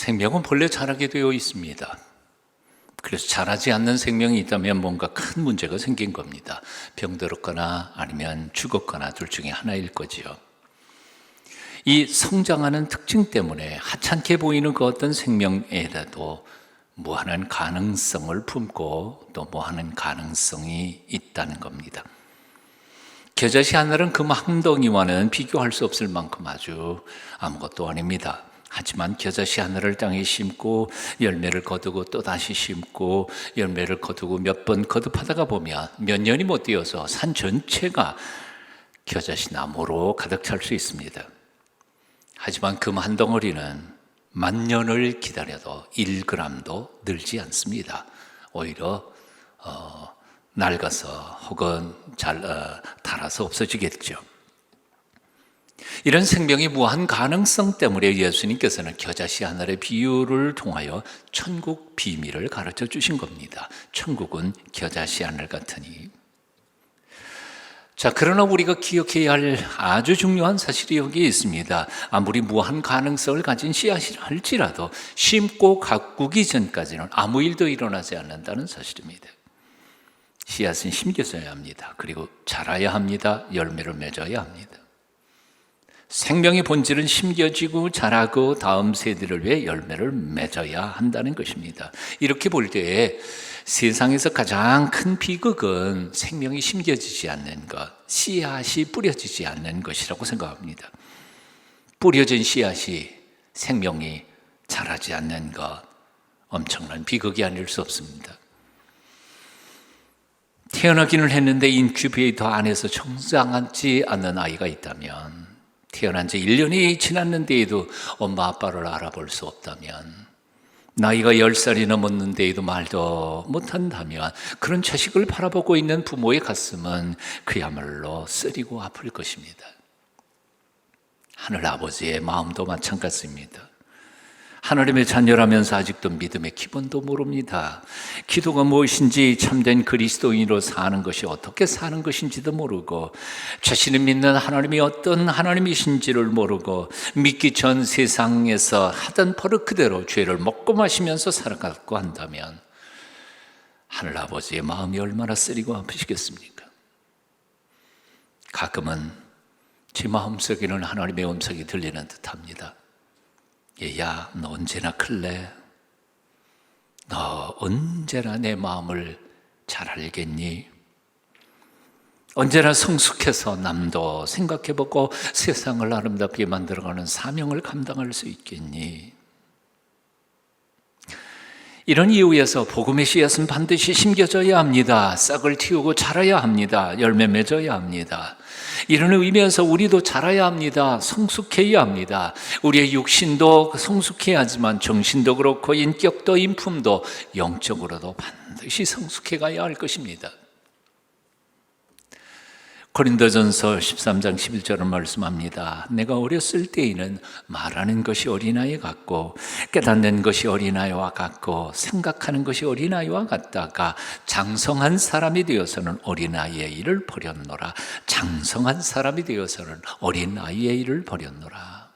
생명은 본래 자라게 되어 있습니다. 그래서 자라지 않는 생명이 있다면 뭔가 큰 문제가 생긴 겁니다. 병들었거나 아니면 죽었거나 둘 중에 하나일 거지요. 이 성장하는 특징 때문에 하찮게 보이는 그 어떤 생명에라도 무한한 가능성을 품고 또 무한한 가능성이 있다는 겁니다. 겨자씨 하늘은 그 망덩이와는 비교할 수 없을 만큼 아주 아무것도 아닙니다. 하지만 겨자씨 하늘을 땅에 심고 열매를 거두고 또 다시 심고 열매를 거두고 몇 번 거듭하다가 보면 몇 년이 못 되어서 산 전체가 겨자씨 나무로 가득 찰 수 있습니다. 하지만 그 한 덩어리는 만 년을 기다려도 1g도 늘지 않습니다. 오히려 낡아서 혹은 닳아서 없어지겠죠. 이런 생명이 무한 가능성 때문에 예수님께서는 겨자씨 하늘의 비유를 통하여 천국 비밀을 가르쳐 주신 겁니다. 천국은 겨자씨 하늘 같으니. 자, 그러나 우리가 기억해야 할 아주 중요한 사실이 여기 있습니다. 아무리 무한 가능성을 가진 씨앗이라 할지라도 심고 가꾸기 전까지는 아무 일도 일어나지 않는다는 사실입니다. 씨앗은 심겨져야 합니다. 그리고 자라야 합니다. 열매를 맺어야 합니다. 생명의 본질은 심겨지고 자라고 다음 세대를 위해 열매를 맺어야 한다는 것입니다. 이렇게 볼 때에 세상에서 가장 큰 비극은 생명이 심겨지지 않는 것, 씨앗이 뿌려지지 않는 것이라고 생각합니다. 뿌려진 씨앗이 생명이 자라지 않는 것, 엄청난 비극이 아닐 수 없습니다. 태어나기는 했는데 인큐베이터 안에서 성장하지 않는 아이가 있다면, 태어난 지 1년이 지났는데에도 엄마 아빠를 알아볼 수 없다면, 나이가 10살이 넘었는데에도 말도 못한다면 그런 자식을 바라보고 있는 부모의 가슴은 그야말로 쓰리고 아플 것입니다. 하늘 아버지의 마음도 마찬가지입니다. 하나님의 자녀라면서 아직도 믿음의 기본도 모릅니다. 기도가 무엇인지, 참된 그리스도인으로 사는 것이 어떻게 사는 것인지도 모르고, 자신이 믿는 하나님이 어떤 하나님이신지를 모르고 믿기 전 세상에서 하던 버릇 그대로 죄를 먹고 마시면서 살아갔고 한다면 하늘 아버지의 마음이 얼마나 쓰리고 아프시겠습니까? 가끔은 제 마음속에는 하나님의 음성이 들리는 듯합니다. 얘야, 너 언제나 클래? 너 언제나 내 마음을 잘 알겠니? 언제나 성숙해서 남도 생각해보고 세상을 아름답게 만들어가는 사명을 감당할 수 있겠니? 이런 이유에서 복음의 씨앗은 반드시 심겨져야 합니다. 싹을 틔우고 자라야 합니다. 열매 맺어야 합니다. 이런 의미에서 우리도 자라야 합니다. 성숙해야 합니다. 우리의 육신도 성숙해야 하지만 정신도 그렇고 인격도 인품도 영적으로도 반드시 성숙해 가야 할 것입니다. 고린도전서 13장 11절은 말씀합니다. 내가 어렸을 때에는 말하는 것이 어린아이 같고 깨닫는 것이 어린아이와 같고 생각하는 것이 어린아이와 같다가 장성한 사람이 되어서는 어린아이의 일을 버렸노라. 장성한 사람이 되어서는 어린아이의 일을 버렸노라.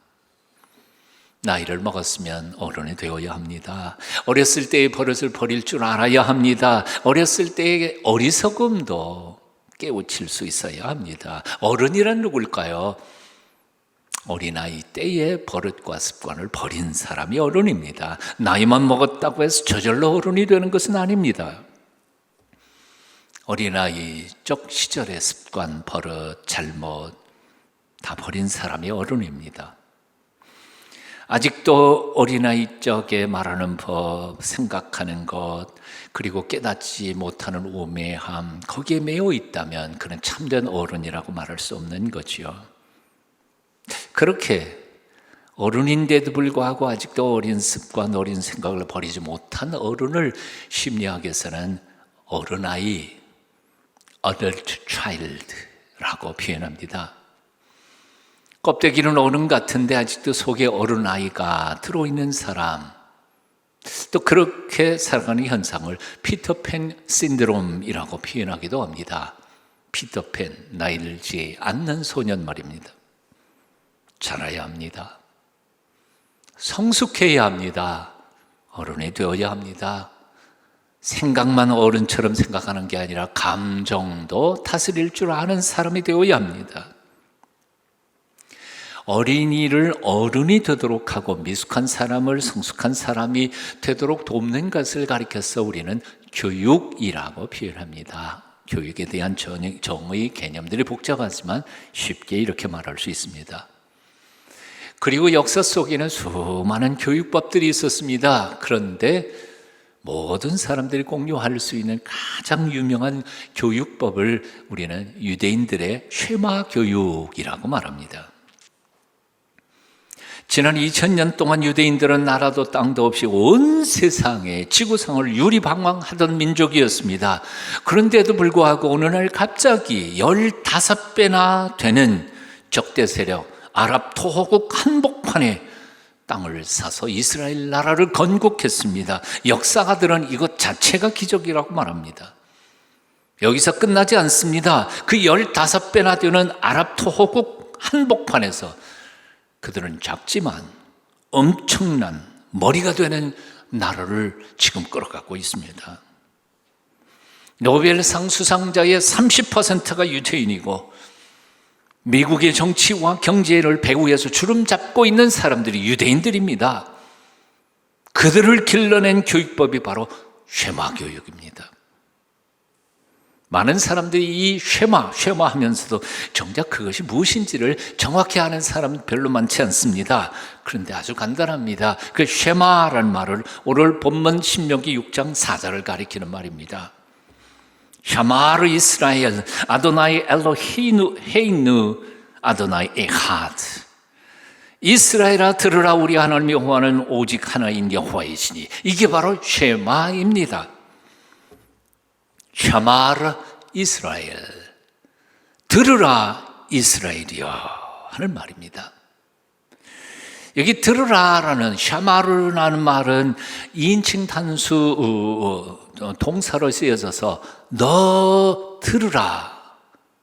나이를 먹었으면 어른이 되어야 합니다. 어렸을 때의 버릇을 버릴 줄 알아야 합니다. 어렸을 때의 어리석음도 깨우칠 수 있어야 합니다. 어른이란 누굴까요? 어린아이 때의 버릇과 습관을 버린 사람이 어른입니다. 나이만 먹었다고 해서 저절로 어른이 되는 것은 아닙니다. 어린아이적 시절의 습관, 버릇, 잘못 다 버린 사람이 어른입니다. 아직도 어린아이 적에 말하는 법, 생각하는 것, 그리고 깨닫지 못하는 우매함, 거기에 매여 있다면 그는 참된 어른이라고 말할 수 없는 거지요. 그렇게 어른인데도 불구하고 아직도 어린 습관, 어린 생각을 버리지 못한 어른을 심리학에서는 어른아이, adult child라고 표현합니다. 껍데기는 어른 같은데 아직도 속에 어른아이가 들어있는 사람, 또 그렇게 살아가는 현상을 피터팬 신드롬이라고 표현하기도 합니다. 피터팬, 나이 들지 않는 소년 말입니다. 자라야 합니다. 성숙해야 합니다. 어른이 되어야 합니다. 생각만 어른처럼 생각하는 게 아니라 감정도 다스릴 줄 아는 사람이 되어야 합니다. 어린이를 어른이 되도록 하고 미숙한 사람을 성숙한 사람이 되도록 돕는 것을 가리켜서 우리는 교육이라고 표현합니다. 교육에 대한 정의 개념들이 복잡하지만 쉽게 이렇게 말할 수 있습니다. 그리고 역사 속에는 수많은 교육법들이 있었습니다. 그런데 모든 사람들이 공유할 수 있는 가장 유명한 교육법을 우리는 유대인들의 쉐마 교육이라고 말합니다. 지난 2000년 동안 유대인들은 나라도 땅도 없이 온 세상에 지구상을 유리방황하던 민족이었습니다. 그런데도 불구하고 어느 날 갑자기 15배나 되는 적대 세력 아랍 토호국 한복판에 땅을 사서 이스라엘 나라를 건국했습니다. 역사가들은 이것 자체가 기적이라고 말합니다. 여기서 끝나지 않습니다. 그 15배나 되는 아랍 토호국 한복판에서 그들은 작지만 엄청난 머리가 되는 나라를 지금 끌어가고 있습니다. 노벨상 수상자의 30%가 유태인이고 미국의 정치와 경제를 배후에서 주름 잡고 있는 사람들이 유대인들입니다. 그들을 길러낸 교육법이 바로 쉐마 교육입니다. 많은 사람들이 이 쉐마 하면서도 정작 그것이 무엇인지를 정확히 아는 사람은 별로 많지 않습니다. 그런데 아주 간단합니다. 그 쉐마라는 말을 오늘 본문 신명기 6장 4절을 가리키는 말입니다. 샤마르 이스라엘 아도나이 엘로헤이누 아도나이 에하드. 이스라엘아 들으라, 우리 하나님 여호와는 오직 하나인 여호와이시니. 이게 바로 쉐마입니다. 샤마르 이스라엘, 들으라 이스라엘이여 하는 말입니다. 여기 들으라라는 샤마르라는 말은 2인칭 단수 동사로 쓰여져서 너 들으라,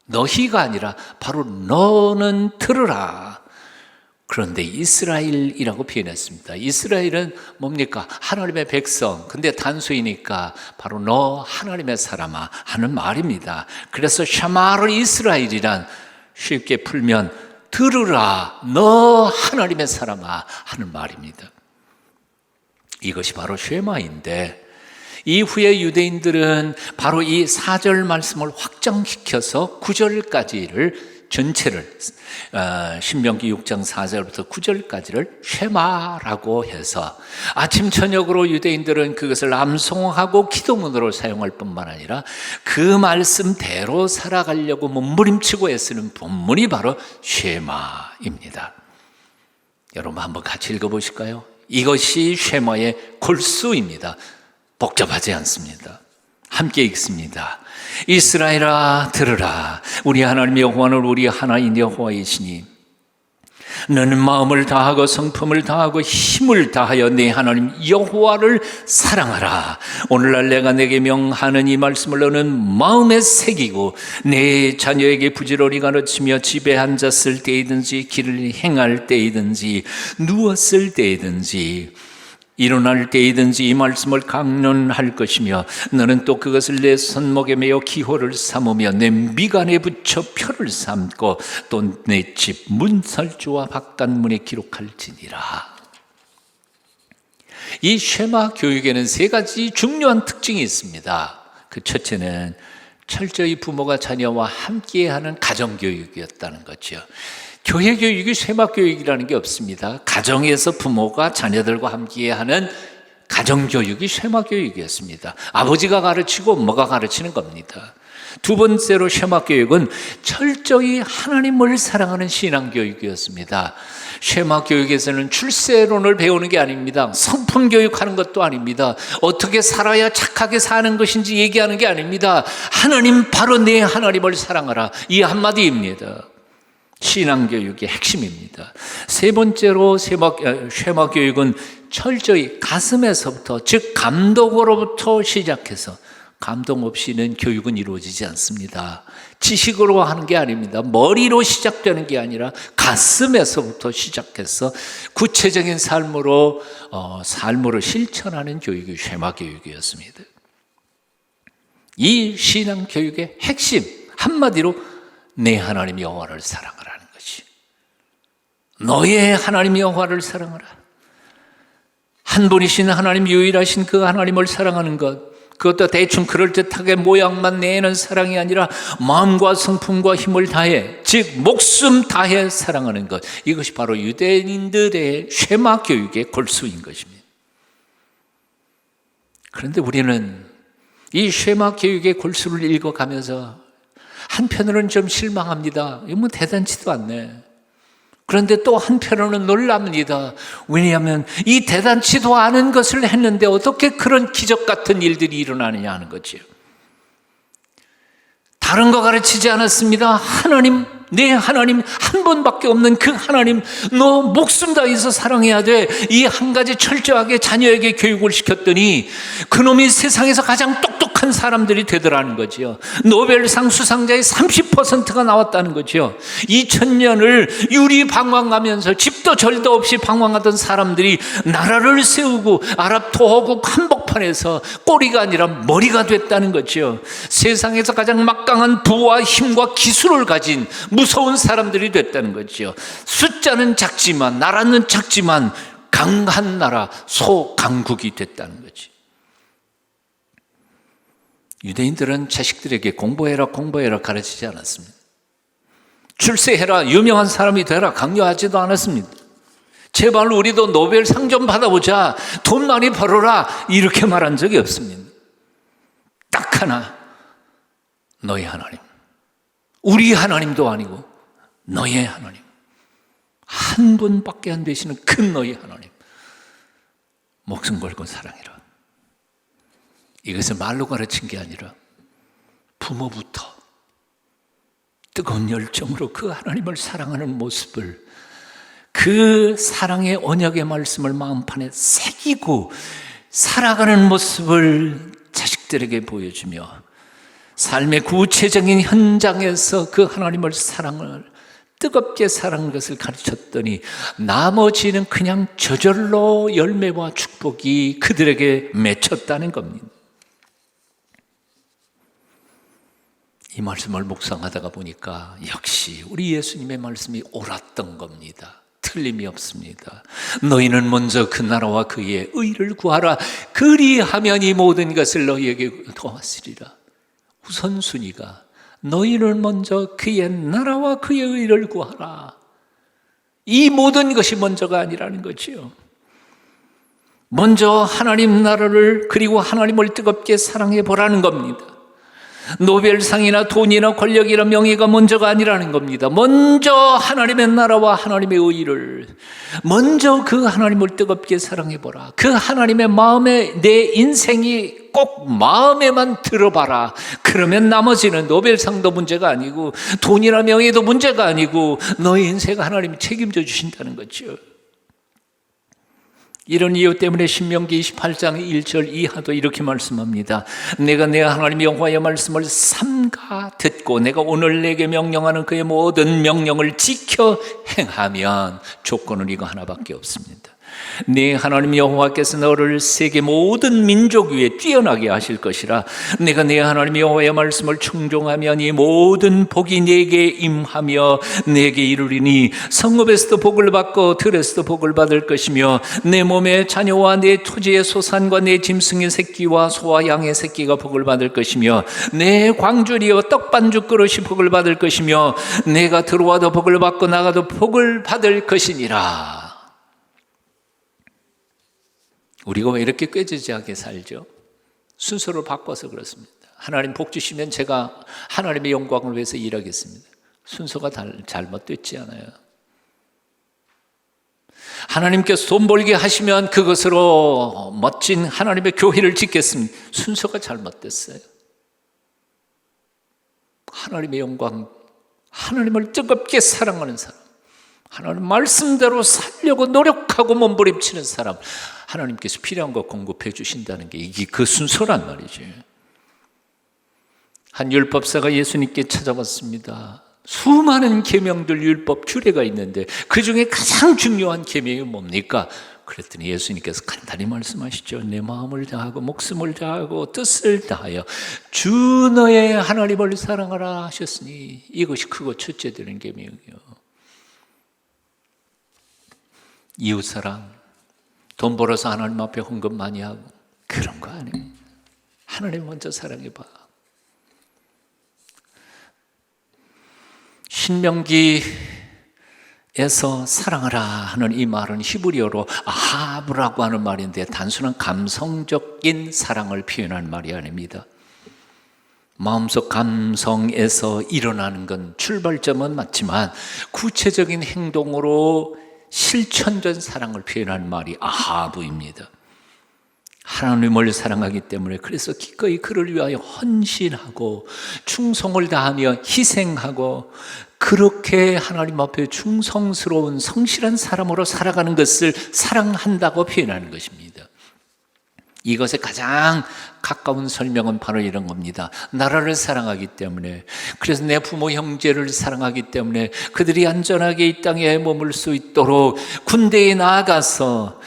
너희가 아니라 바로 너는 들으라. 그런데 이스라엘이라고 표현했습니다. 이스라엘은 뭡니까? 하나님의 백성. 근데 단수이니까 바로 너 하나님의 사람아 하는 말입니다. 그래서 샤마르 이스라엘이란 쉽게 풀면 들으라 너 하나님의 사람아 하는 말입니다. 이것이 바로 쉐마인데, 이후에 유대인들은 바로 이 4절 말씀을 확장시켜서 9절까지를 전체를 신명기 6장 4절부터 9절까지를 쉐마라고 해서 아침 저녁으로 유대인들은 그것을 암송하고 기도문으로 사용할 뿐만 아니라 그 말씀대로 살아가려고 몸부림치고 애쓰는 본문이 바로 쉐마입니다. 여러분 한번 같이 읽어보실까요? 이것이 쉐마의 골수입니다. 복잡하지 않습니다. 함께 읽습니다. 이스라엘아 들으라, 우리 하나님 여호와는 우리 하나인 여호와이시니 너는 마음을 다하고 성품을 다하고 힘을 다하여 내 하나님 여호와를 사랑하라. 오늘날 내가 내게 명하는 이 말씀을 너는 마음에 새기고 내 자녀에게 부지런히 가르치며 집에 앉았을 때이든지 길을 행할 때이든지 누웠을 때이든지 일어날 때이든지 이 말씀을 강론할 것이며 너는 또 그것을 내 손목에 매어 기호를 삼으며 내 미간에 붙여 표를 삼고 또 내 집 문설주와 박단문에 기록할지니라. 이 쉐마 교육에는 세 가지 중요한 특징이 있습니다. 그 첫째는 철저히 부모가 자녀와 함께하는 가정교육이었다는 거죠. 교회 교육이 쉐마 교육이라는 게 없습니다. 가정에서 부모가 자녀들과 함께하는 가정교육이 쉐마 교육이었습니다. 아버지가 가르치고 엄마가 가르치는 겁니다. 두 번째로 쉐마 교육은 철저히 하나님을 사랑하는 신앙교육이었습니다. 쉐마 교육에서는 출세론을 배우는 게 아닙니다. 성품 교육하는 것도 아닙니다. 어떻게 살아야 착하게 사는 것인지 얘기하는 게 아닙니다. 하나님, 바로 내 하나님을 사랑하라, 이 한마디입니다. 신앙교육의 핵심입니다. 세 번째로 쉐마 교육은 철저히 가슴에서부터, 즉 감독으로부터 시작해서 감동 없이는 교육은 이루어지지 않습니다. 지식으로 하는 게 아닙니다. 머리로 시작되는 게 아니라 가슴에서부터 시작해서 구체적인 삶으로 실천하는 교육이 쉐마 교육이었습니다. 이 신앙 교육의 핵심, 한마디로 내 하나님 여호와를 사랑하라는 것이. 너의 하나님 여호와를 사랑하라. 한 분이신 하나님, 유일하신 그 하나님을 사랑하는 것, 그것도 대충 그럴듯하게 모양만 내는 사랑이 아니라 마음과 성품과 힘을 다해, 즉 목숨 다해 사랑하는 것, 이것이 바로 유대인들의 쉐마 교육의 골수인 것입니다. 그런데 우리는 이 쉐마 교육의 골수를 읽어가면서 한편으로는 좀 실망합니다. 이거 뭐 대단치도 않네. 그런데 또 한편으로는 놀랍니다. 왜냐하면 이 대단치도 않은 것을 했는데 어떻게 그런 기적 같은 일들이 일어나느냐 하는 거지요. 다른 거 가르치지 않았습니다. 하나님, 내 하나님, 한 분밖에 없는 그 하나님, 너 목숨 다해서 사랑해야 돼. 이 한 가지 철저하게 자녀에게 교육을 시켰더니 그놈이 세상에서 가장 똑똑한 사람들이 되더라는 거지요. 노벨상 수상자의 30%가 나왔다는 거지요. 2000년을 유리방황하면서 집도 절도 없이 방황하던 사람들이 나라를 세우고 아랍 토호국 한복판에서 꼬리가 아니라 머리가 됐다는 거지요. 세상에서 가장 막강한 부와 힘과 기술을 가진 무서운 사람들이 됐다는 거지요. 숫자는 작지만, 나라는 작지만 강한 나라, 소강국이 됐다는 거지. 유대인들은 자식들에게 공부해라 가르치지 않았습니다. 출세해라, 유명한 사람이 되라 강요하지도 않았습니다. 제발 우리도 노벨상 좀 받아보자, 돈 많이 벌어라, 이렇게 말한 적이 없습니다. 딱 하나, 너희 하나님, 우리 하나님도 아니고 너의 하나님, 한 분밖에 안 되시는 큰 너희 하나님, 목숨 걸고 사랑해라. 이것을 말로 가르친 게 아니라 부모부터 뜨거운 열정으로 그 하나님을 사랑하는 모습을, 그 사랑의 언약의 말씀을 마음판에 새기고 살아가는 모습을 자식들에게 보여주며 삶의 구체적인 현장에서 그 하나님을 뜨겁게 사랑하는 것을 가르쳤더니 나머지는 그냥 저절로 열매와 축복이 그들에게 맺혔다는 겁니다. 이 말씀을 묵상하다가 보니까 역시 우리 예수님의 말씀이 옳았던 겁니다. 틀림이 없습니다. 너희는 먼저 그 나라와 그의 의를 구하라. 그리하면 이 모든 것을 너희에게 더하시리라. 우선순위가 너희는 먼저 그의 나라와 그의 의를 구하라. 이 모든 것이 먼저가 아니라는 거지요. 먼저 하나님 나라를, 그리고 하나님을 뜨겁게 사랑해 보라는 겁니다. 노벨상이나 돈이나 권력이나 명예가 먼저가 아니라는 겁니다. 먼저 하나님의 나라와 하나님의 의를, 먼저 그 하나님을 뜨겁게 사랑해 보라. 그 하나님의 마음에 내 인생이 꼭 마음에만 들어봐라. 그러면 나머지는 노벨상도 문제가 아니고 돈이나 명예도 문제가 아니고 너의 인생 하나님이 책임져 주신다는 거죠. 이런 이유 때문에 신명기 28장 1절 이하도 이렇게 말씀합니다. 내가 내 하나님 여호와의 말씀을 삼가 듣고 내가 오늘 내게 명령하는 그의 모든 명령을 지켜 행하면, 조건은 이거 하나밖에 없습니다. 네 하나님 여호와께서 너를 세계 모든 민족 위에 뛰어나게 하실 것이라. 내가 네 하나님 여호와의 말씀을 충종하면 이 모든 복이 네게 임하며 네게 이르리니 성읍에서도 복을 받고 들에서도 복을 받을 것이며 내 몸의 자녀와 내 토지의 소산과 내 짐승의 새끼와 소와 양의 새끼가 복을 받을 것이며 내 광주리와 떡반죽 그릇이 복을 받을 것이며 내가 들어와도 복을 받고 나가도 복을 받을 것이니라. 우리가 왜 이렇게 꾀지지하게 살죠? 순서를 바꿔서 그렇습니다. 하나님 복 주시면 제가 하나님의 영광을 위해서 일하겠습니다. 순서가 잘못됐지 않아요? 하나님께서 돈 벌게 하시면 그것으로 멋진 하나님의 교회를 짓겠습니다. 순서가 잘못됐어요. 하나님의 영광, 하나님을 뜨겁게 사랑하는 사람, 하나님 말씀대로 살려고 노력하고 몸부림치는 사람, 하나님께서 필요한 거 공급해 주신다는 게 이게 그 순서란 말이죠. 한 율법사가 예수님께 찾아왔습니다. 수많은 계명들, 율법, 규례가 있는데 그 중에 가장 중요한 계명이 뭡니까? 그랬더니 예수님께서 간단히 말씀하시죠. 내 마음을 다하고 목숨을 다하고 뜻을 다하여 주 너의 하나님을 사랑하라 하셨으니 이것이 크고 첫째 되는 계명이요. 이웃사랑, 돈 벌어서 하나님 앞에 헌금 많이 하고 그런 거 아니에요. 하나님 먼저 사랑해봐. 신명기에서 사랑하라 하는 이 말은 히브리어로 아하브라고 하는 말인데 단순한 감성적인 사랑을 표현하는 말이 아닙니다. 마음속 감성에서 일어나는 건 출발점은 맞지만 구체적인 행동으로 실천된 사랑을 표현하는 말이 아하브입니다. 하나님을 사랑하기 때문에 그래서 기꺼이 그를 위하여 헌신하고 충성을 다하며 희생하고 그렇게 하나님 앞에 충성스러운 성실한 사람으로 살아가는 것을 사랑한다고 표현하는 것입니다. 이것의 가장 가까운 설명은 바로 이런 겁니다. 나라를 사랑하기 때문에, 그래서 내 부모 형제를 사랑하기 때문에 그들이 안전하게 이 땅에 머물 수 있도록 군대에 나아가서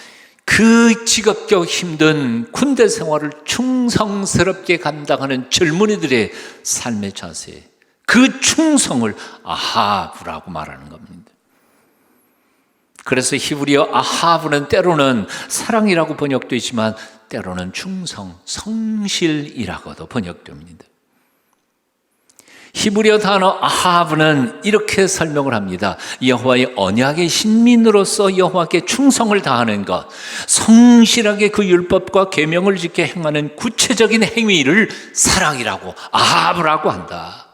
그 지겹고 힘든 군대 생활을 충성스럽게 감당하는 젊은이들의 삶의 자세, 그 충성을 아하브라고 말하는 겁니다. 그래서 히브리어 아하브는 때로는 사랑이라고 번역되지만 때로는 충성, 성실이라고도 번역됩니다. 히브리어 단어 아하브는 이렇게 설명을 합니다. 여호와의 언약의 신민으로서 여호와께 충성을 다하는 것, 성실하게 그 율법과 계명을 지켜 행하는 구체적인 행위를 사랑이라고, 아하브라고 한다.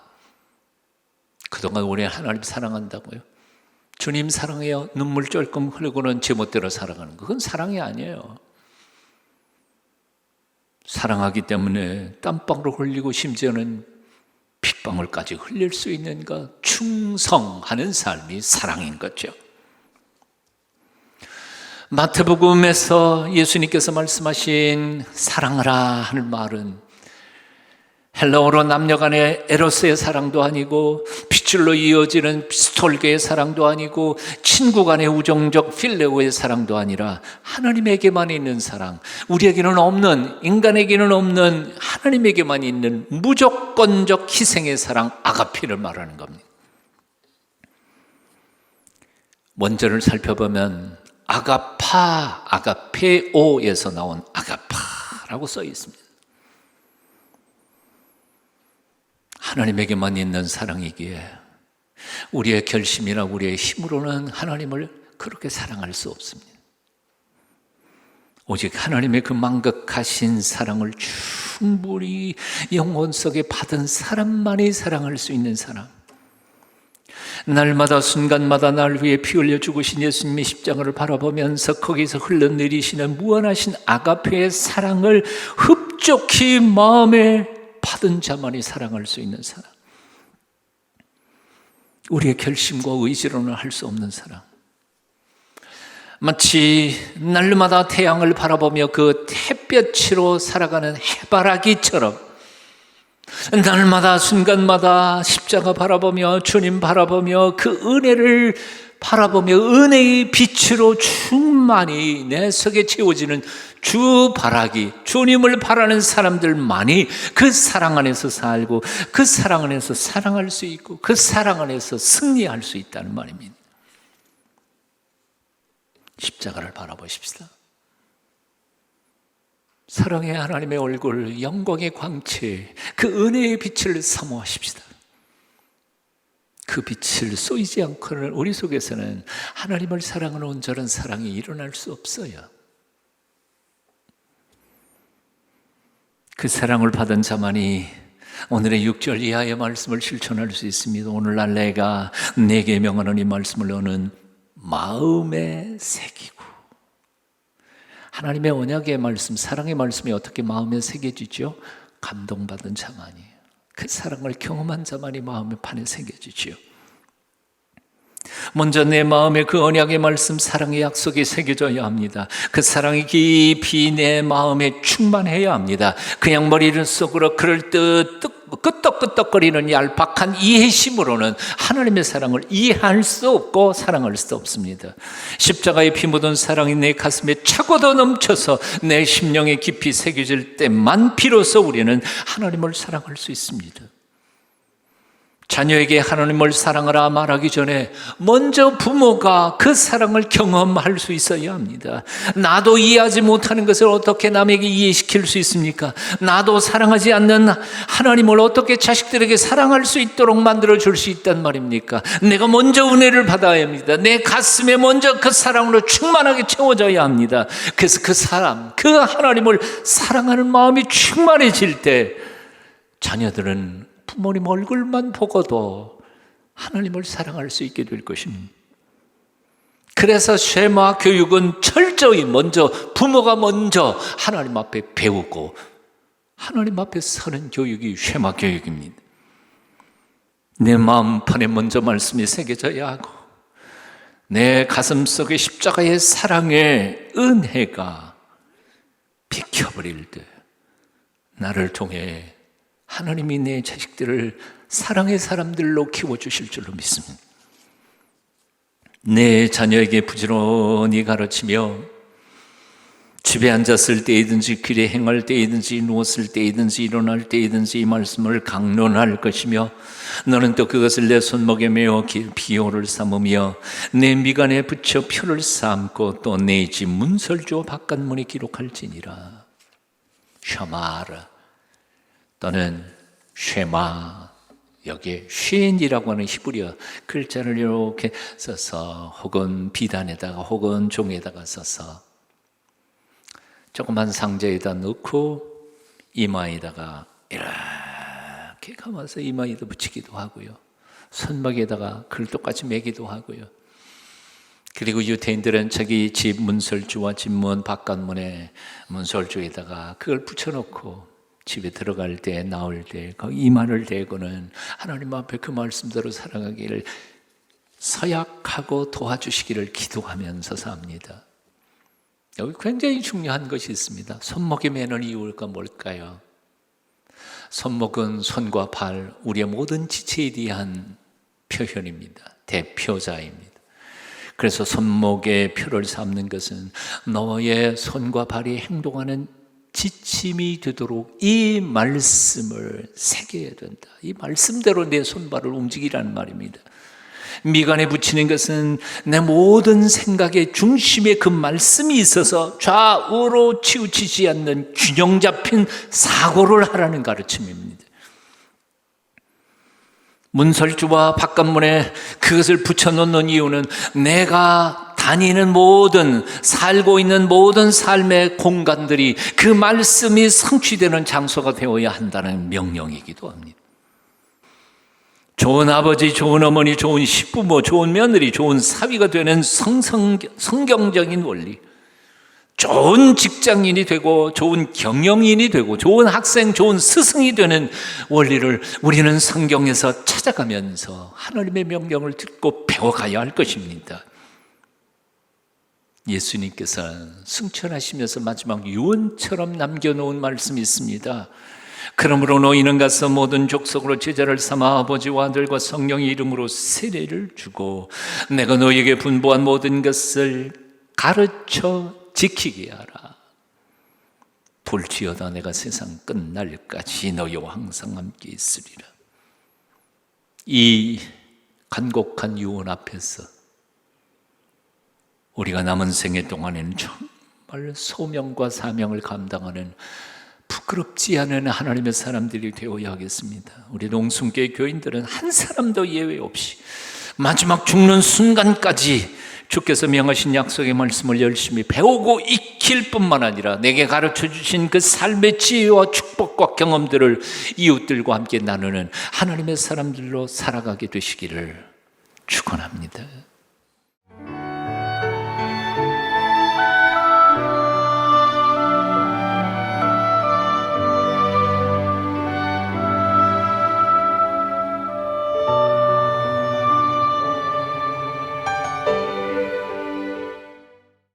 그동안 우리 하나님 사랑한다고요? 주님 사랑해요. 눈물 쫄끔 흘리고는 제멋대로 살아가는 거, 그건 사랑이 아니에요. 사랑하기 때문에 땀방울 흘리고 심지어는 핏방울까지 흘릴 수 있는 것, 충성하는 삶이 사랑인 거죠. 마태복음에서 예수님께서 말씀하신 사랑하라 하는 말은 헬라어로 남녀간의 에로스의 사랑도 아니고 핏줄로 이어지는 스톨게의 사랑도 아니고 친구 간의 우정적 필레오의 사랑도 아니라 하나님에게만 있는 사랑, 우리에게는 없는, 인간에게는 없는 하나님에게만 있는 무조건적 희생의 사랑, 아가페를 말하는 겁니다. 원전을 살펴보면 아가파, 아가페오에서 나온 아가파라고 써 있습니다. 하나님에게만 있는 사랑이기에 우리의 결심이나 우리의 힘으로는 하나님을 그렇게 사랑할 수 없습니다. 오직 하나님의 그 망극하신 사랑을 충분히 영혼 속에 받은 사람만이 사랑할 수 있는 사랑. 날마다 순간마다 날 위해 피 흘려 죽으신 예수님의 십자가를 바라보면서 거기서 흘러내리시는 무한하신 아가페의 사랑을 흡족히 마음에 받은 자만이 사랑할 수 있는 사랑. 우리의 결심과 의지로는 할 수 없는 사랑. 마치 날마다 태양을 바라보며 그 햇볕으로 살아가는 해바라기처럼 날마다 순간마다 십자가 바라보며 주님 바라보며 그 은혜를 바라보며 은혜의 빛으로 충만히 내 속에 채워지는 주바라기, 주님을 바라는 사람들만이 그 사랑 안에서 살고 그 사랑 안에서 사랑할 수 있고 그 사랑 안에서 승리할 수 있다는 말입니다. 십자가를 바라보십시다. 사랑의 하나님의 얼굴, 영광의 광채, 그 은혜의 빛을 사모하십시다. 그 빛을 쏘이지 않고는 우리 속에서는 하나님을 사랑하는 온전한 사랑이 일어날 수 없어요. 그 사랑을 받은 자만이 오늘의 6절 이하의 말씀을 실천할 수 있습니다. 오늘날 내가 내게 명하는 이 말씀을 너는 마음에 새기고. 하나님의 언약의 말씀, 사랑의 말씀이 어떻게 마음에 새겨지죠? 감동받은 자만이에요. 그 사랑을 경험한 자만이 마음의 판에 새겨지지요. 먼저 내 마음에 그 언약의 말씀, 사랑의 약속이 새겨져야 합니다. 그 사랑이 깊이 내 마음에 충만해야 합니다. 그냥 머리를 속으로 그럴듯 끄떡끄떡거리는 얄팍한 이해심으로는 하나님의 사랑을 이해할 수 없고 사랑할 수 없습니다. 십자가의 피 묻은 사랑이 내 가슴에 차고도 넘쳐서 내 심령에 깊이 새겨질 때만 비로소 우리는 하나님을 사랑할 수 있습니다. 자녀에게 하나님을 사랑하라 말하기 전에 먼저 부모가 그 사랑을 경험할 수 있어야 합니다. 나도 이해하지 못하는 것을 어떻게 남에게 이해시킬 수 있습니까? 나도 사랑하지 않는 하나님을 어떻게 자식들에게 사랑할 수 있도록 만들어줄 수 있단 말입니까? 내가 먼저 은혜를 받아야 합니다. 내 가슴에 먼저 그 사랑으로 충만하게 채워져야 합니다. 그래서 그 사람, 그 하나님을 사랑하는 마음이 충만해질 때 자녀들은 부모님 얼굴만 보고도 하나님을 사랑할 수 있게 될 것입니다. 그래서 쉐마 교육은 철저히 먼저 부모가 먼저 하나님 앞에 배우고 하나님 앞에 서는 교육이 쉐마 교육입니다. 내 마음판에 먼저 말씀이 새겨져야 하고 내 가슴속에 십자가의 사랑의 은혜가 비켜버릴 때 나를 통해 하나님이 내 자식들을 사랑의 사람들로 키워주실 줄로 믿습니다. 내 자녀에게 부지런히 가르치며 집에 앉았을 때이든지 길에 행할 때이든지 누웠을 때이든지 일어날 때이든지 이 말씀을 강론할 것이며 너는 또 그것을 내 손목에 메어 비호를 삼으며 내 미간에 붙여 표를 삼고 또 내 집 문설주와 바깥문에 기록할지니라. 샤마라 또는 쉐마, 여기에 쉰이라고 하는 히브리어 글자를 이렇게 써서 혹은 비단에다가 혹은 종에다가 써서 조그만 상자에다 넣고 이마에다가 이렇게 감아서 이마에다 붙이기도 하고요. 손목에다가 글 똑같이 매기도 하고요. 그리고 유대인들은 자기 집 문설주와 집문 바깥문에 문설주에다가 그걸 붙여놓고 집에 들어갈 때 나올 때 이마를 대고는 하나님 앞에 그 말씀대로 살아가기를 서약하고 도와주시기를 기도하면서 삽니다. 여기 굉장히 중요한 것이 있습니다. 손목에 매는 이유가 뭘까요? 손목은 손과 발, 우리의 모든 지체에 대한 표현입니다. 대표자입니다. 그래서 손목에 표를 삼는 것은 너의 손과 발이 행동하는 지침이 되도록 이 말씀을 새겨야 된다. 이 말씀대로 내 손발을 움직이라는 말입니다. 미간에 붙이는 것은 내 모든 생각의 중심에 그 말씀이 있어서 좌우로 치우치지 않는 균형 잡힌 사고를 하라는 가르침입니다. 문설주와 바깥문에 그것을 붙여놓는 이유는 내가 다니는 모든, 살고 있는 모든 삶의 공간들이 그 말씀이 성취되는 장소가 되어야 한다는 명령이기도 합니다. 좋은 아버지, 좋은 어머니, 좋은 시부모, 좋은 며느리, 좋은 사위가 되는 성경적인 원리, 좋은 직장인이 되고 좋은 경영인이 되고 좋은 학생, 좋은 스승이 되는 원리를 우리는 성경에서 찾아가면서 하나님의 명령을 듣고 배워가야 할 것입니다. 예수님께서 승천하시면서 마지막 유언처럼 남겨놓은 말씀이 있습니다. 그러므로 너희는 가서 모든 족속으로 제자를 삼아 아버지와 아들과 성령의 이름으로 세례를 주고 내가 너희에게 분부한 모든 것을 가르쳐 지키게 하라. 볼지어다 내가 세상 끝날까지 너희와 항상 함께 있으리라. 이 간곡한 유언 앞에서 우리가 남은 생애 동안에는 정말 소명과 사명을 감당하는 부끄럽지 않은 하나님의 사람들이 되어야 하겠습니다. 우리 농순교회 교인들은 한 사람도 예외 없이 마지막 죽는 순간까지 주께서 명하신 약속의 말씀을 열심히 배우고 익힐 뿐만 아니라 내게 가르쳐 주신 그 삶의 지혜와 축복과 경험들을 이웃들과 함께 나누는 하나님의 사람들로 살아가게 되시기를 축원합니다.